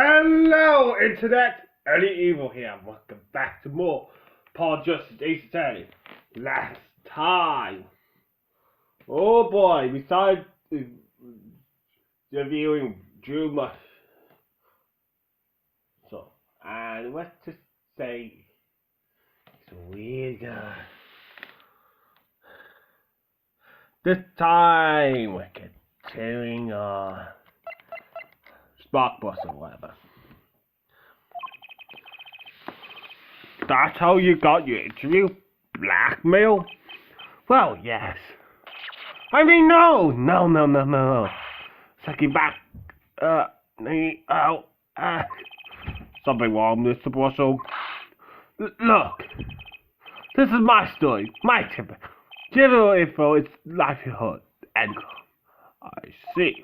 Hello, Internet! Early Evil here. Welcome back to more Paul Justice Ace Attorney. Last time. Oh boy, we started reviewing Drew Mush. And what to say? He's a weird guy. This time we're continuing on Spark Bus or whatever. That's how you got your interview? Blackmail? Well, yes. I mean, no. Take it back. Something wrong, Mr. Russell. Look, this is my story, my tip. General info is livelihood. And I see.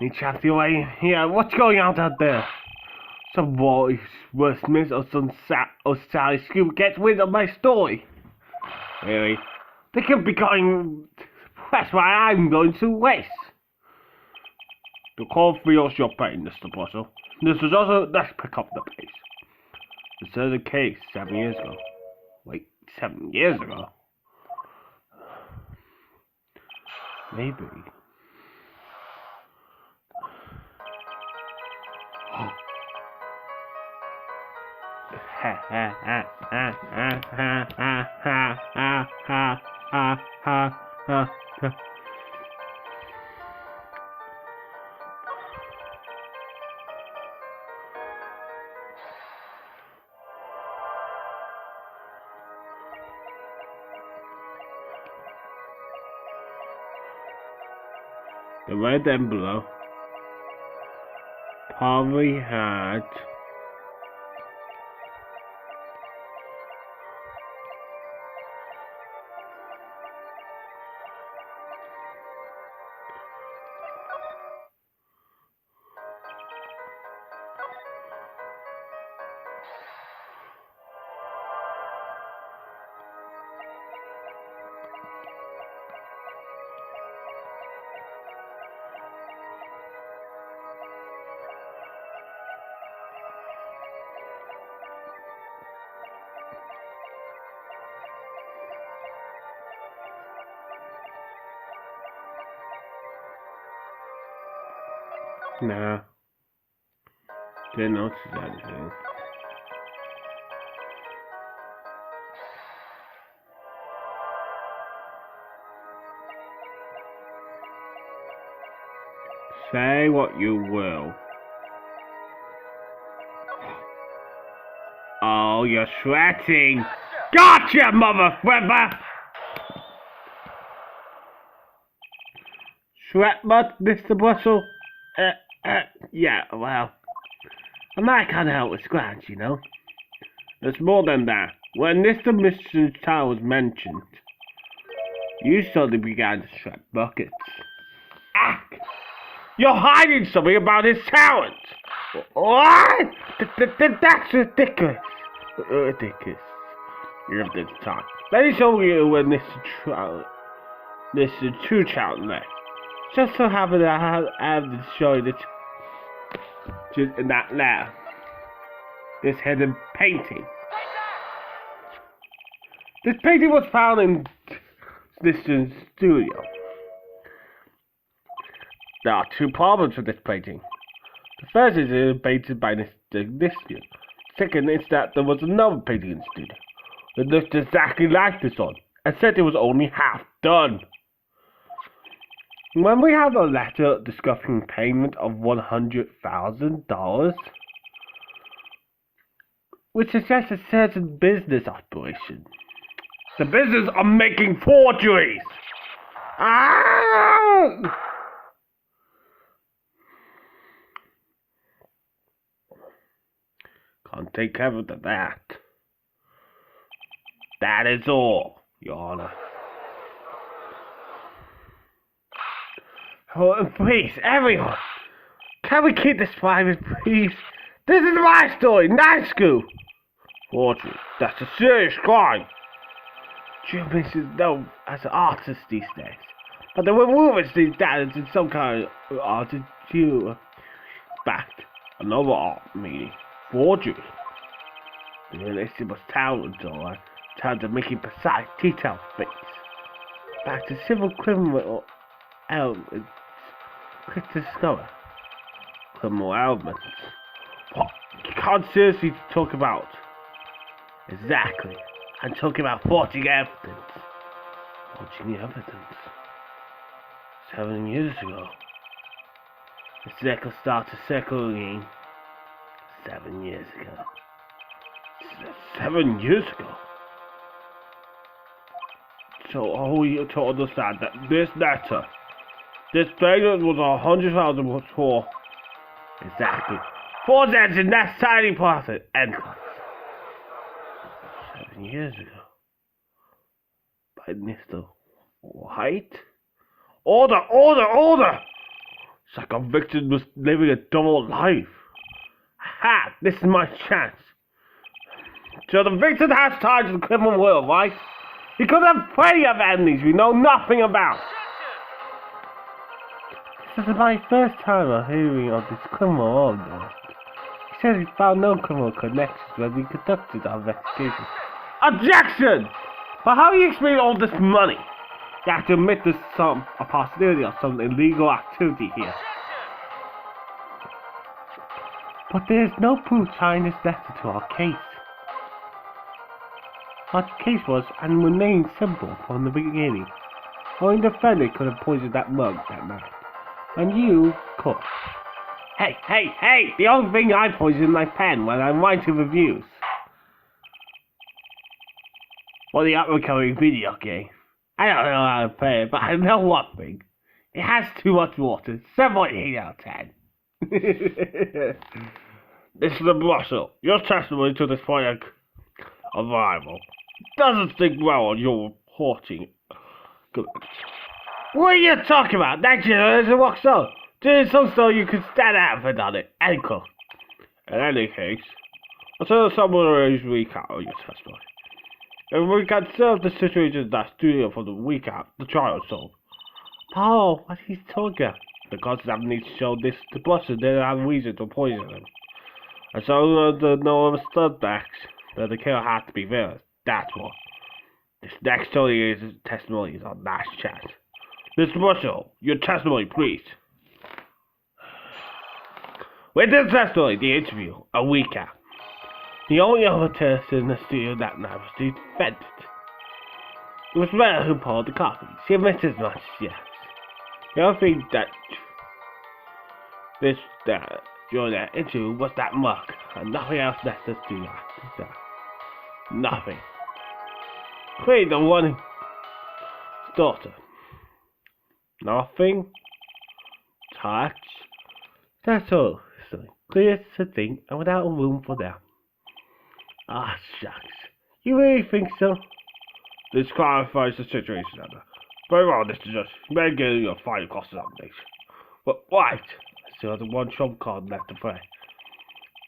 Need chat your way here. What's going on out there? Some boys, wordsmith, or some Sally Scoop gets wind of my story. Really? They could be going. That's why I'm going to waste. The call feels your pain, Mr. Russell. This is also. Let's pick up the pace. This is a case 7 years ago. Wait, 7 years ago? Maybe. The red envelope probably had nah. Didn't notice anything. Say what you will. Oh, you're sweating. Gotcha, mother flipper! Sweat mud, Mr. Russell? Yeah, well, I might can't help with scratch, you know. There's more than that. When Mr. Mission Tower was mentioned, you suddenly began to sweat buckets. Ah! You're hiding something about his talent! What? That's ridiculous. Ridiculous. You have the time. Let me show you when this is true child left. Just so happen I have to show you just in that lab. This hidden painting. This painting was found in this studio. There are two problems with this painting. The first is it was painted by this studio. Second is that there was another painting in the studio. It looked exactly like this one, except it was only half done. When we have a letter discussing payment of $100,000, which suggests a certain business operation. The business of making forgeries! Ah! Can't take evidence of that. That is all, Your Honor. Oh, please, everyone, can we keep this private, please? This is my story, Night School. Forgery, that's a serious crime. Jim is known as an artist these days, but there were rumors these days in some kind of art Another art meeting. Forgery. The realistic was talent, or time to make it precise, detailed things. Back to civil criminal elements. Quick to discover. Criminal elements. What? You can't seriously talk about. Exactly. I'm talking about forging evidence. Forging evidence. 7 years ago. The circle started circling 7 years ago. 7 years ago? So all you to understand that this letter, this payment was 100,000 before. Exactly. 4 cents in that tiny profit. End quote. 7 years ago. By Mr. White? Order! Order! Order! It's like a victim was living a double life. Ha! This is my chance. So the victim has ties to the criminal world, right? He could have plenty of enemies we know nothing about. This is my first time of hearing of this criminal world. He says he found no criminal connections when we conducted our investigation. Objection! But how do you explain all this money? You have to admit there's a possibility of some illegal activity here. But there is no proof tying this letter to our case. Our case was and remained simple from the beginning. Only the defendant could have poisoned that mug that night. And you could. Hey, hey, hey! The only thing I poison is my pen when I'm writing reviews. For the upcoming video game. I don't know how to play it, but I know one thing. It has too much water. 7.8 out of 10. Mr. Brussel, your testimony to this point of arrival doesn't think well on your reporting. Good. What are you talking about? That journalism works so. Doing so you can stand out for done it. End quote. In any case, I'll tell you summaries recap of your testimony. And we can serve the situation in that studio for the recap, the trial solved. Oh, what he's talking about? The concept needs to show this to Brussel didn't have reason to poison him. And so the no other studbacks that the kill had to be there. That's what. This next 20 years testimony is our last chance. Mr. Brussel, your testimony, please. With this testimony, the interview, a recap. The only other test in the studio that night was the defendant. It was Mary who pulled the coffee. She admitted as much as yes. The only thing that during that interview was that mug, and nothing else left us to that. Nothing. Clearly the one daughter. Nothing. Touch. That's all. So clear as a thing and without room for doubt. Ah, shucks. You really think so? This clarifies the situation, Anna. Very well, Mr. Judge. You may get your final cost examination. But right. I still have the one trump card left to play.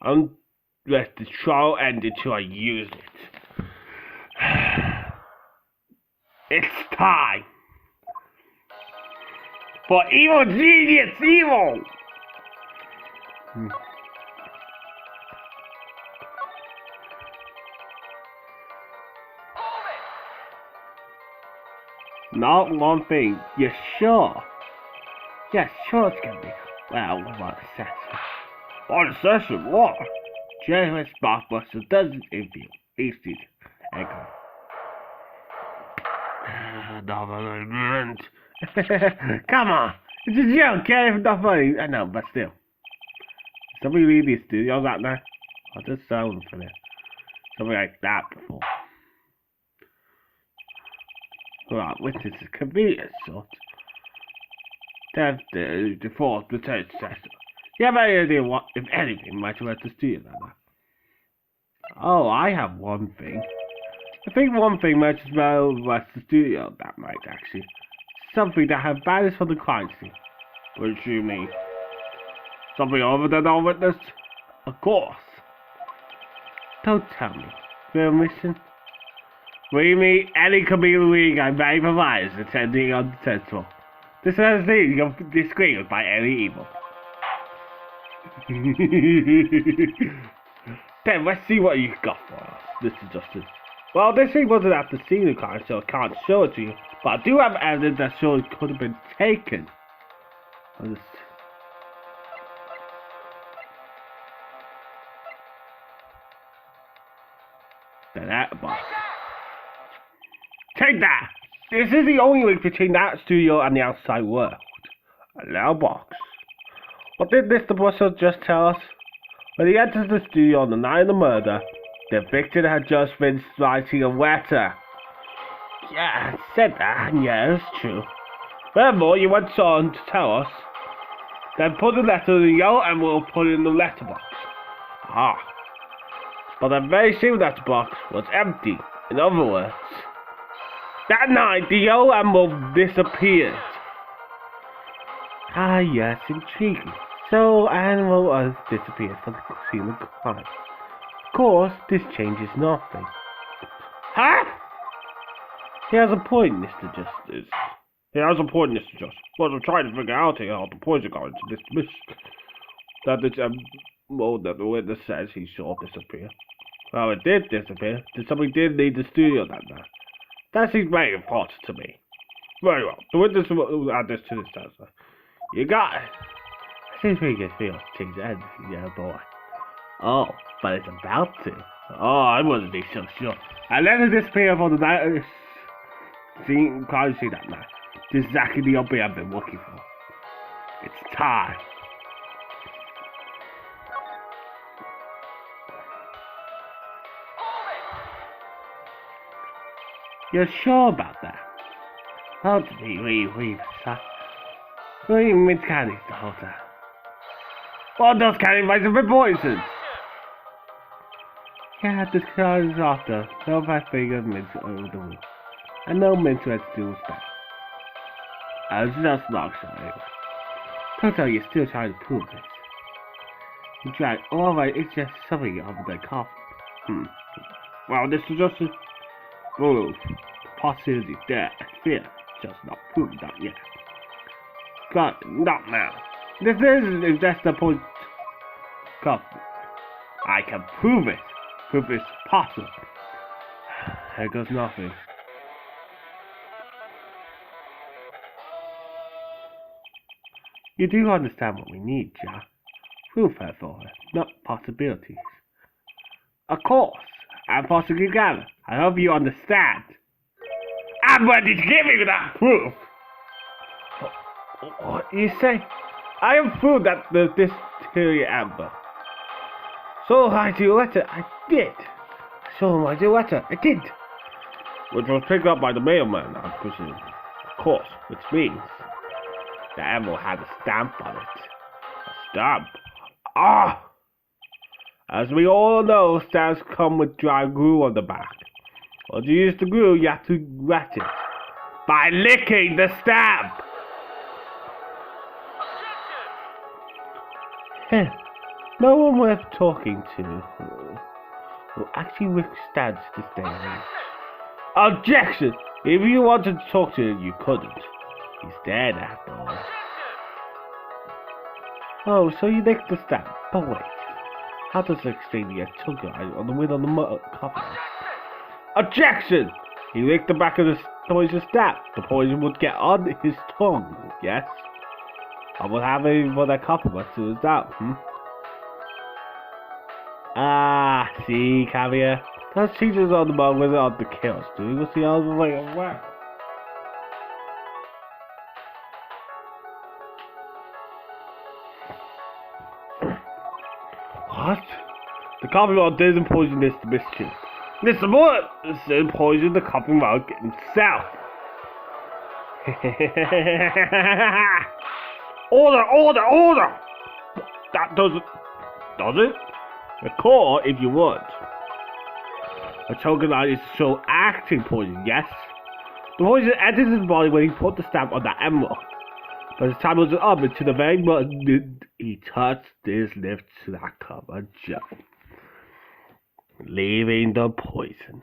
Unless the trial ended till I use it. It's time. For evil genius evil! Not one thing. You're sure? Yeah, sure it's gonna be. Well, what a session. What a session? What? James Blockbuster doesn't interview. Easy. Echo. Come on. It's a joke, okay? It's not funny. I know, but still. Somebody leave these studios out there? I'll just sound for that. Something like that before. Right, witness is convenient sort. That's the fourth return session. You have any idea what, if anything, might have led to studio like that? Oh, I have one thing. I think one thing might as well left the studio that night, actually. Something that had vanished from the crime scene. What do you mean? Something other than our witness? Of course. Don't tell me. Real mission? We meet any community I may provide is attending unsuccessful. This is the screen by any evil. Then let's see what you got for us, Mr. Justice. Well, this thing wasn't at the scene card, so I can't show it to you. But I do have evidence that shows it could have been taken. That box. Take that! This is the only link between that studio and the outside world. A little box. What did Mr. Russell just tell us? When he entered the studio on the night of the murder, the victim had just been writing a letter. Yeah, I said that, and yeah, it's true. Furthermore, he went on to tell us, then put the letter in the yellow envelope, put it in the letterbox. Ah. But the very same letterbox was empty. In other words, that night the yellow envelope disappeared. Ah yes, intriguing. So animal has disappeared from the scene of crime. Of course, this changes nothing. Huh? He has a point, Mr. Justice. He has a point, Mr. Justice. Well, I'm trying to figure out how the poison got into this mission. That the witness says he saw disappear. Well, it did disappear. Somebody did leave the studio that night. That seems very important to me. Very well. The witness will add this to this answer. You got it. Seems pretty good feel. Change the end, yeah, boy. Oh, but it's about to. Oh, I wasn't so sure. I let it disappear for the night. Can't see that night. This is exactly the update I've been looking for. It's time. You're sure about that? Oh, leave, sir. We even mint candies the whole time. Well, those candy might have been poisoned. Yeah, the cards after. No bad figure mints over the roof. And no mint had to do with that. I was just not sure. Turns out you're still trying to prove this. You tried. Alright, it's just something over the coffin. Well, this is just a proof. Possibility there. I fear. Just not proven that yet. God, not now. This is just the point. God, I can prove it. Prove it's possible. There goes nothing. You do understand what we need, Jack. Proof, therefore, not possibilities. Of course, I'm possibly gather. I hope you understand. I'm ready to give you that proof. What you say? I have proved that this theory amber. So I do letter. I did. So I do letter. I did. Which was picked up by the mailman, I presume. Of course, which means the amber had a stamp on it. A stamp. Ah! As we all know, stamps come with dry glue on the back. Well, to use the glue, you have to wet it by licking the stamp. No one worth talking to will actually withstand this day and age. Objection! If you wanted to talk to him, you couldn't. He's dead after all. Oh, so you licked the stamp. But wait. How does it explain the tongue on the wind on the coffee? Objection! He licked the back of the poison stamp. The poison would get on his tongue, yes? I will have him for that copper as soon as that, Ah, see, Caviar. Those teachers on the mug without the kills, do you see all the way around? What? The coffee mug didn't poison Mr. Mischief. Mr. Morrison poisoned the coffee mug himself. Order! That doesn't... Does it? A call if you want. A token is to show acting poison, yes? The poison entered his body when he put the stamp on the envelope. By the time it was up into the very moment he touched his lips to that cup of Joe, leaving the poison.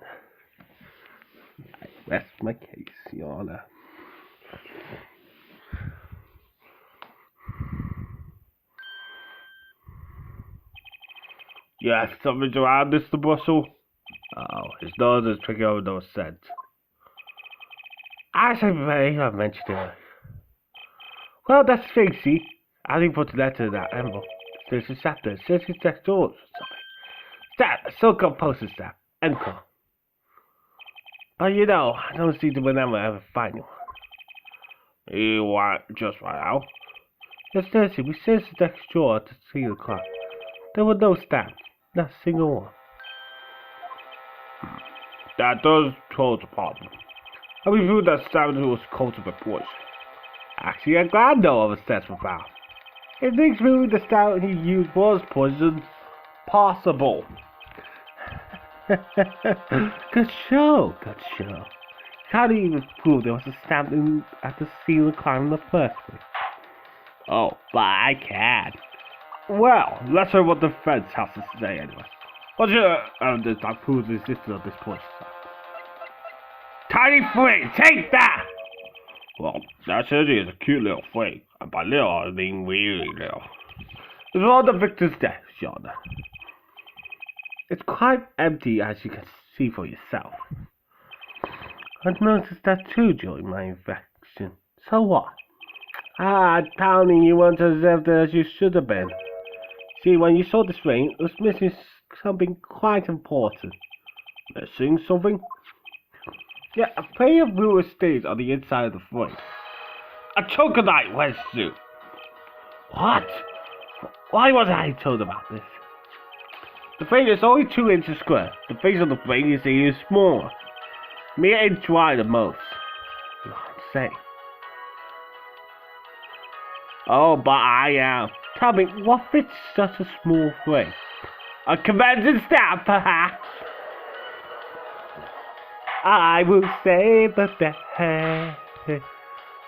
I rest my case, Your Honor. You have something to add, Mr. Russell? Oh, his nose is tricking over no scent. As I may have mentioned it. Well, that's Tracy. I think put the letter in that envelope. There's a chapter. It says it's next door or something. That, a so-called postage stamp. Encore. But you know, I don't see the whenever I ever find one. You want just right out? Yes, Nancy, we searched the next drawer to see the clock. There were no stamps. Not a single one. That does pose a problem. I reviewed that stamp was coated with poison. Actually, I'm glad no other stamps were found. It makes me the stamp he used was poison possible. Good show, good show. How do you even prove there was a stamp at the seal of crime in the first place? Oh, but I can. Well, let's hear what the defense has to say anyway. What's your evidence that proves the existence of this poison? Tiny Free, take that! Well, that surgery is a cute little thing, and by little I mean really little. It's all the victor's death, Shauna. It's quite empty, as you can see for yourself. I've noticed that too during my infection. So what? Pounding you weren't as evident as you should have been. See, when you saw this ring, it was missing something quite important. Missing something? Yeah, a pair of blue stains on the inside of the foot. A chocolate wetsuit. What? Why wasn't I told about this? The frame is only 2 inches square. The face of the frame is even smaller. Mere inch wide at most. You say. Oh, but I am. Tell me, what fits such a small frame? A convention stamp, perhaps? I will save the day.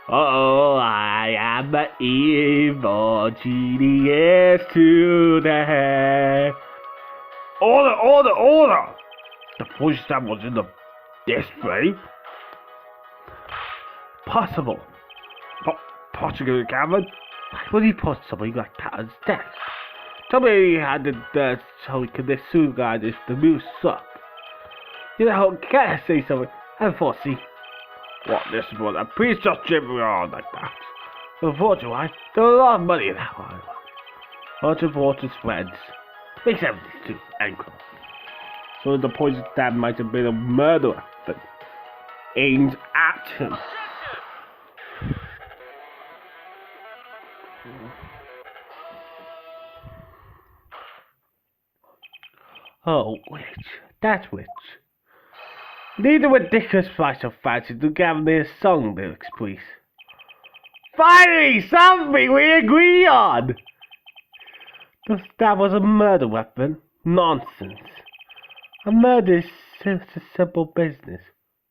Oh, I am the evil genius today. Order! The push stamp was in this frame? Possible. Possible, Gavin? Why would he put something like that on his desk? Tell me he had it there so he could disregard if the news sucked. You know, can I say something? I foresee. What, this is what? Please just jib me on like that. Unfortunately, there was a lot of money in that one. Much of Walter's friends. Makes everything too ankle. So the poison stab might have been a murder weapon aimed at him. Oh, witch. That witch. Need a ridiculous flash of fancy to gather their song lyrics, please. Finally, something we agree on! That was a murder weapon? Nonsense. A murder is such a simple business.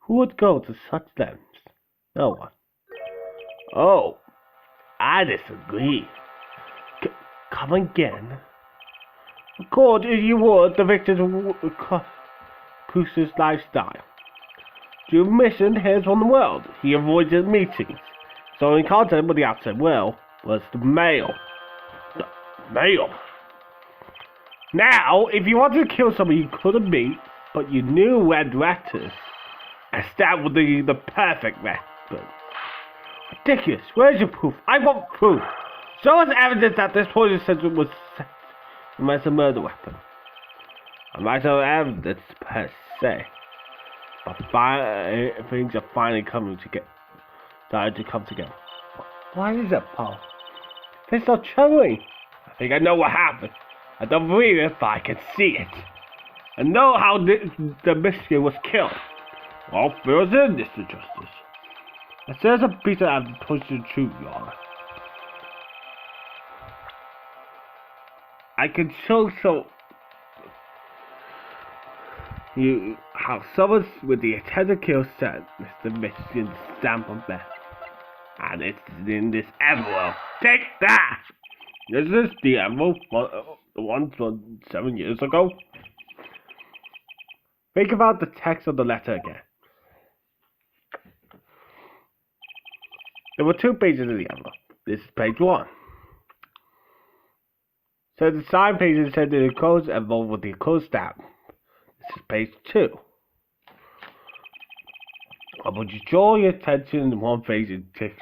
Who would go to such lengths? No one. Oh, I disagree. Come again? Of course, if you would, the victim's Cruce's lifestyle. Due mission heads from the world. He avoided meetings. So in contact with the outside world was the mail. The mail. Now, if you wanted to kill someone you couldn't meet, but you knew read letters, a stab would be the perfect method. Ridiculous. Where's your proof? I want proof. Show us evidence that this poison sensor was set as a murder weapon. I might have evidence per se. But things are finally starting to come together. Why is that, Paul? They're so troubling. I think I know what happened. I don't believe it, but I can see it. I know how the Michigan was killed. All fears in this injustice. It says a piece of the poison truth, Your Honor. I can show you how someone with the intent to kill sent Mr. Michigan's stamp on death. And it's in this envelope. Take that! This is the envelope, the one from 7 years ago. Think about the text of the letter again. There were 2 pages in the envelope. This is page 1. So the side page is sent to the codes involved with the code stamp. This is page 2. I want you to draw your attention to one page in picture.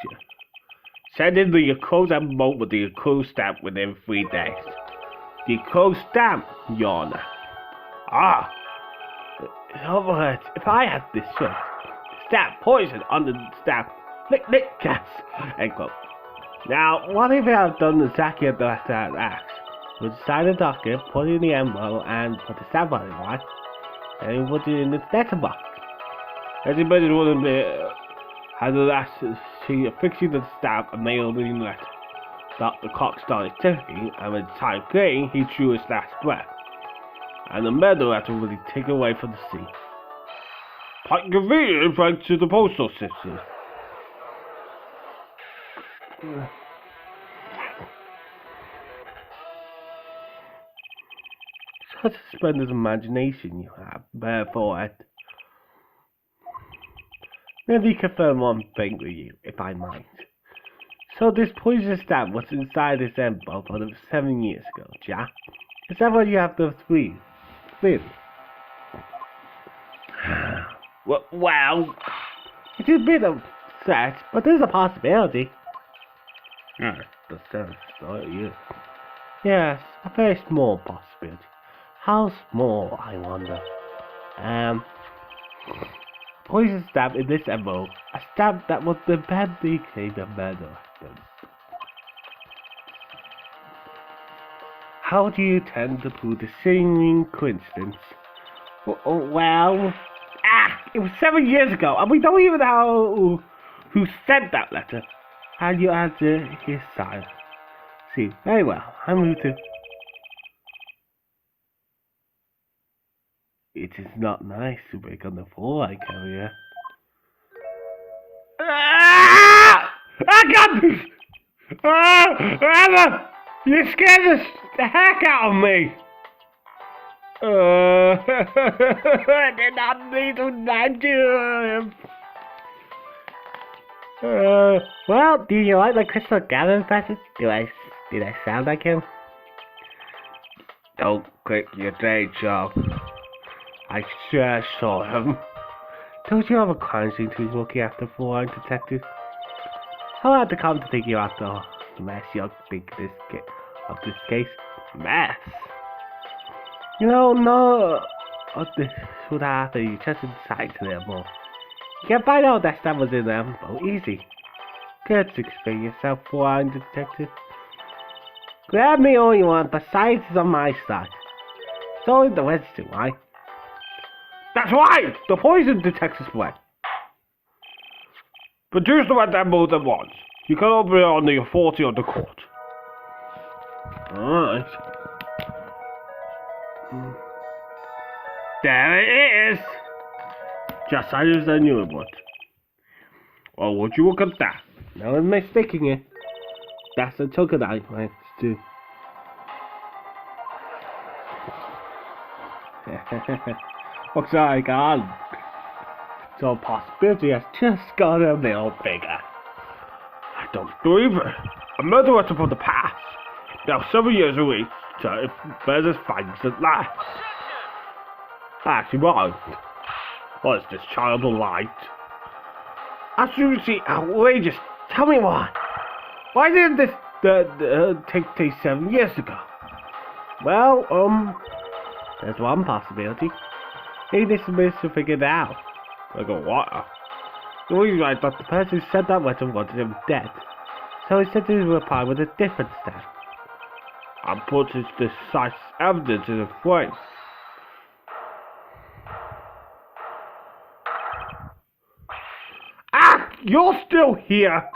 Send in the code envelope with the code stamp within 3 days. The code stamp, Your Honor. Ah! In other words, if I had this shirt, stamp poison on the stamp, lick gas, end quote. Now, what if I have done exactly as that asked? We'll sign the document, put it in the envelope, and put the stamp on it, right? And put it in the letter box. Everybody wouldn't be had the last fixing the stamp and mailed the letter. The clock started ticking, and when the time came, he drew his last breath. And the murder letter will be taken away from the scene. Quite convenient right to the postal system. Such a splendid imagination you have, therefore it. Let me confirm one thing with you, if I might. So this poison stamp was inside this envelope 7 years ago, Jack? Is that what you have to believe? Really? Well, it's a bit of search, but there's a possibility. That sounds like you. Yes, a very small possibility. How small, I wonder? Poison stamp in this envelope, a stamp that was the badly claimed a murder weapon. How do you tend to prove the seeming coincidence? Well, it was 7 years ago, and we don't even know who sent that letter. And you answer his side. See, very well, I'm moved to. It is not nice to break on the floor, I tell you. I got this! Emma! You scared the heck out of me! I did not mean to nudge you. Well, do you like the Crystal Gathering present? Did I sound like him? Don't quit your day job. I sure saw him. Don't you have a crime scene to be looking after for detective? I'll have to come to think you after the mess you'll think of this case. Mess? You know, no, what this would happen, you just inside to them all. You can find out that stuff was in them, but easy. Good to explain yourself, foreign detective. Grab me all you want, but science is on my side. It's only the Wednesday, right? That's right! The poison detective's way. Produce the red envelope at once. You can open it on the authority of the court. Alright. There it is! Just as I knew it would. Well, would you look at that? Now I'm mistaking it. That's the token I went to. Looks like so possibility has just got a little bigger. I don't believe it. A murder weapon from the past. Now 7 years away, so if there's finds at last. Actually, what? What is this child alive? Absolutely outrageous. Tell me why. Why didn't this take place 7 years ago? Well, there's one possibility. Maybe this Mr. figured it out. I go, what? The reason I thought the person who sent that letter wanted him dead. So he sent his reply with a different stamp. And put his decisive evidence in a frame. You're still here!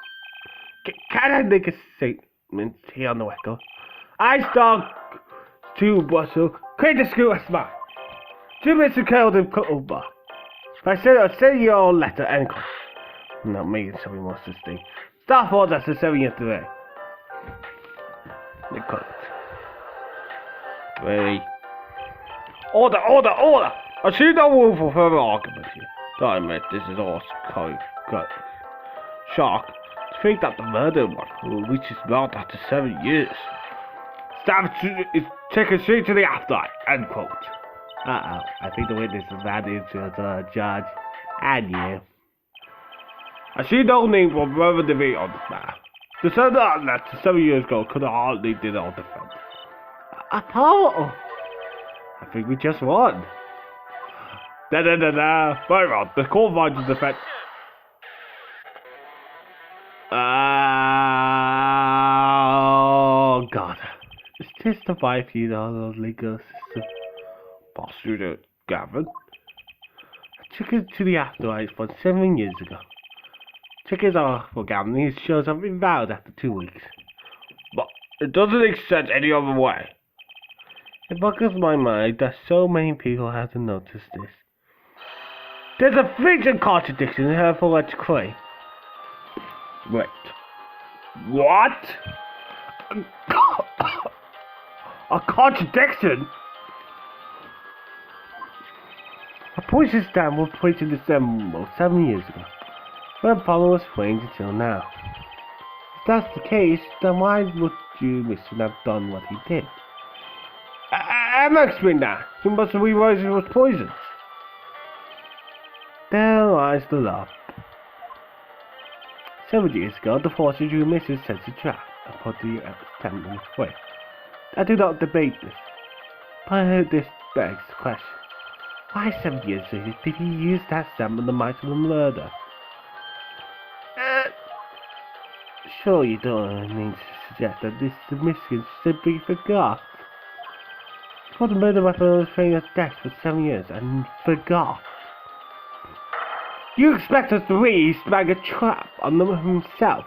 Can I make a statement here on the record? I start to bustle, create a school as mine. 2 minutes to kill the over. I send you your letter and I'm not making something more sustained. Staff orders for 7 years today. They cut it. Ready? Order! I see no room for further argument here. Don't admit this is all cut. Shock to think that the murder one will reach his mouth after 7 years. is taken straight to the afterlife, end quote. Uh-oh, I think the witness is bad into the judge and you. I see no need for further debate on this matter. The senator that 7 years ago could hardly did all defense. Apollo! I think we just won. Very well, the court finds the defense. Oh, God. Is this the $5 legal system? Prosecutor Gavin. I took it to the afterlife for 7 years ago. Tickets are for Gavin. These shows have been valid after 2 weeks. But it doesn't extend any other way. It boggles my mind that so many people haven't noticed this. There's a freaking contradiction in her for let's claim. Wait. What? A contradiction? A poison stamp was placed in December 7 years ago, when Apollo was framed until now. If that's the case, then why would you Mr. have done what he did? I'm not explaining that. He must have realized it was poisoned. There lies the law. 7 years ago, the forces you Mrs. set a trap and put the stamp in its way. I do not debate this, but this begs the question. Why 7 years later did he use that stamp on the night of the murder? Sure you don't mean to suggest that this miscreant simply forgot. For the murder weapon was trained as death for 7 years and forgot. You expect us to really snag a trap on them himself?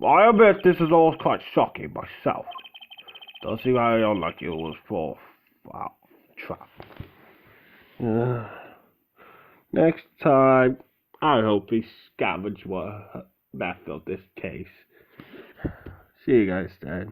I admit this is all quite shocking myself. Don't see why I don't like it was for trap. Next time, I hope he scavenged what Beth of this case. See you guys then.